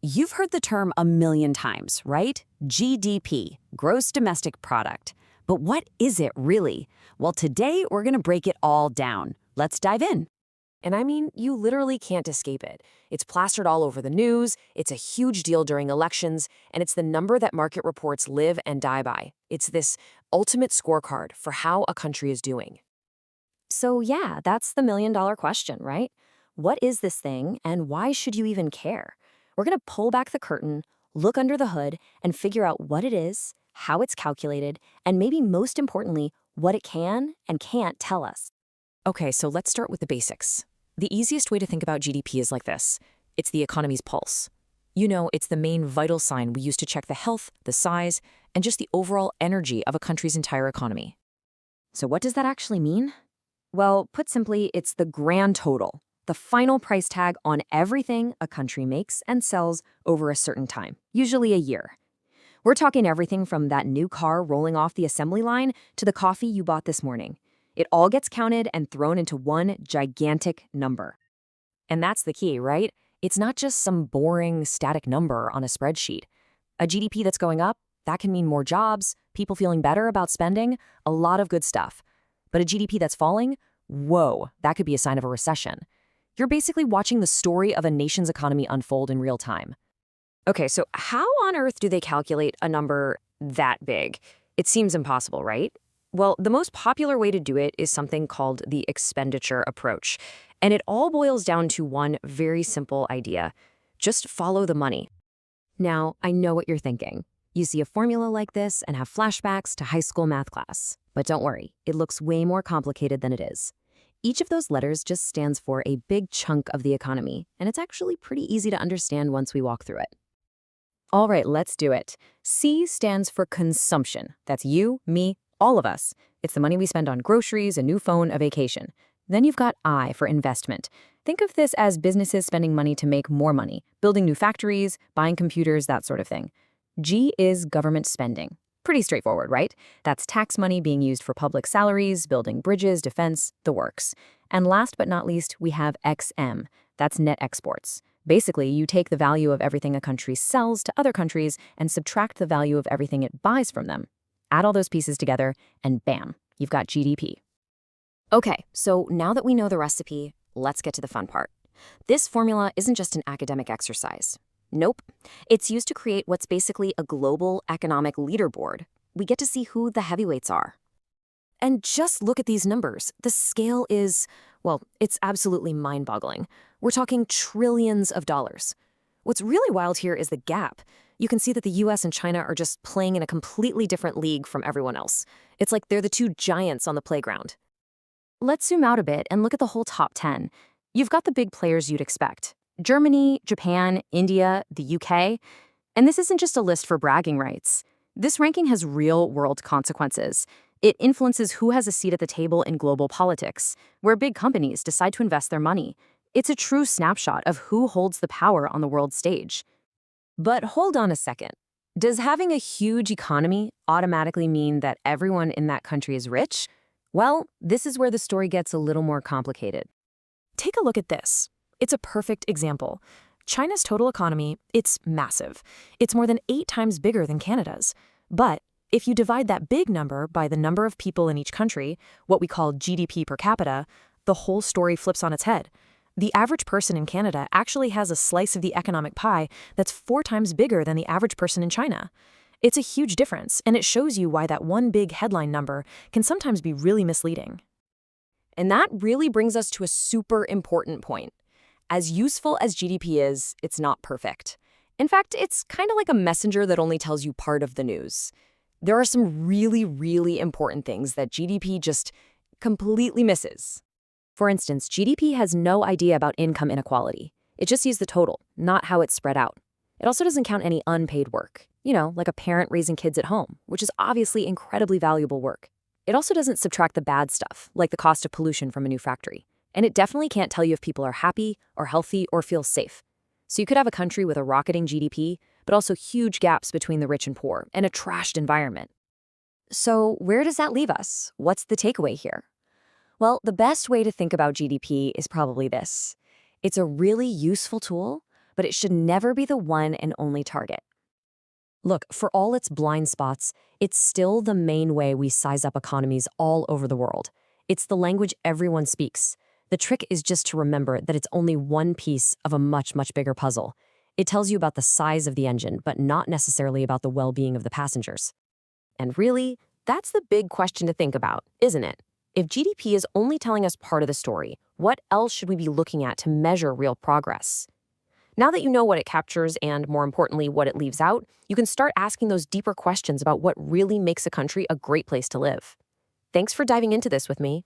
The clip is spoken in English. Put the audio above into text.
You've heard the term a million times, right? GDP, gross domestic product. But what is it really? Well, today we're going to break it all down. Let's dive in. And I mean, you literally can't escape it. It's plastered all over the news, it's a huge deal during elections, and it's the number that market reports live and die by. It's this ultimate scorecard for how a country is doing. So yeah, that's the million-dollar question, right? What is this thing, and why should you even care? We're going to pull back the curtain, look under the hood, and figure out what it is, how it's calculated, and maybe most importantly, what it can and can't tell us. Okay, so let's start with the basics. The easiest way to think about GDP is like this. It's the economy's pulse. You know, it's the main vital sign we use to check the health, the size, and just the overall energy of a country's entire economy. So what does that actually mean? Well, put simply, it's the grand total, the final price tag on everything a country makes and sells over a certain time, usually a year. We're talking everything from that new car rolling off the assembly line to the coffee you bought this morning. It all gets counted and thrown into one gigantic number. And that's the key, right? It's not just some boring, static number on a spreadsheet. A GDP that's going up, that can mean more jobs, people feeling better about spending, a lot of good stuff. But a GDP that's falling, whoa, that could be a sign of a recession. You're basically watching the story of a nation's economy unfold in real time. Okay, so how on earth do they calculate a number that big? It seems impossible, right? Well, the most popular way to do it is something called the expenditure approach. And it all boils down to one very simple idea. Just follow the money. Now, I know what you're thinking. You see a formula like this and have flashbacks to high school math class. But don't worry, it looks way more complicated than it is. Each of those letters just stands for a big chunk of the economy, and it's actually pretty easy to understand once we walk through it. All right, let's do it. C stands for consumption. That's you, me, all of us. It's the money we spend on groceries, a new phone, a vacation. Then you've got I for investment. Think of this as businesses spending money to make more money, building new factories, buying computers, that sort of thing. G is government spending. Pretty straightforward, right? That's tax money being used for public salaries, building bridges, defense, the works. And last but not least, we have XM. That's net exports. Basically, you take the value of everything a country sells to other countries and subtract the value of everything it buys from them. Add all those pieces together, and bam, you've got GDP. Okay, so now that we know the recipe, let's get to the fun part. This formula isn't just an academic exercise. Nope. It's used to create what's basically a global economic leaderboard. We get to see who the heavyweights are. And just look at these numbers. The scale is, well, it's absolutely mind-boggling. We're talking trillions of dollars. What's really wild here is the gap. You can see that the US and China are just playing in a completely different league from everyone else. It's like they're the two giants on the playground. Let's zoom out a bit and look at the whole top 10. You've got the big players you'd expect. Germany, Japan, India, the UK. And this isn't just a list for bragging rights. This ranking has real-world consequences. It influences who has a seat at the table in global politics, where big companies decide to invest their money. It's a true snapshot of who holds the power on the world stage. But hold on a second. Does having a huge economy automatically mean that everyone in that country is rich? Well, this is where the story gets a little more complicated. Take a look at this. It's a perfect example. China's total economy, it's massive. It's more than 8 times bigger than Canada's. But if you divide that big number by the number of people in each country, what we call GDP per capita, the whole story flips on its head. The average person in Canada actually has a slice of the economic pie that's 4 times bigger than the average person in China. It's a huge difference, and it shows you why that one big headline number can sometimes be really misleading. And that really brings us to a super important point. As useful as GDP is, it's not perfect. In fact, it's kind of like a messenger that only tells you part of the news. There are some really, really important things that GDP just completely misses. For instance, GDP has no idea about income inequality. It just sees the total, not how it's spread out. It also doesn't count any unpaid work, like a parent raising kids at home, which is obviously incredibly valuable work. It also doesn't subtract the bad stuff, like the cost of pollution from a new factory. And it definitely can't tell you if people are happy or healthy or feel safe. So you could have a country with a rocketing GDP, but also huge gaps between the rich and poor and a trashed environment. So where does that leave us? What's the takeaway here? Well, the best way to think about GDP is probably this. It's a really useful tool, but it should never be the one and only target. Look, for all its blind spots, it's still the main way we size up economies all over the world. It's the language everyone speaks. The trick is just to remember that it's only one piece of a much, much bigger puzzle. It tells you about the size of the engine, but not necessarily about the well-being of the passengers. And really, that's the big question to think about, isn't it? If GDP is only telling us part of the story, what else should we be looking at to measure real progress? Now that you know what it captures and, more importantly, what it leaves out, you can start asking those deeper questions about what really makes a country a great place to live. Thanks for diving into this with me.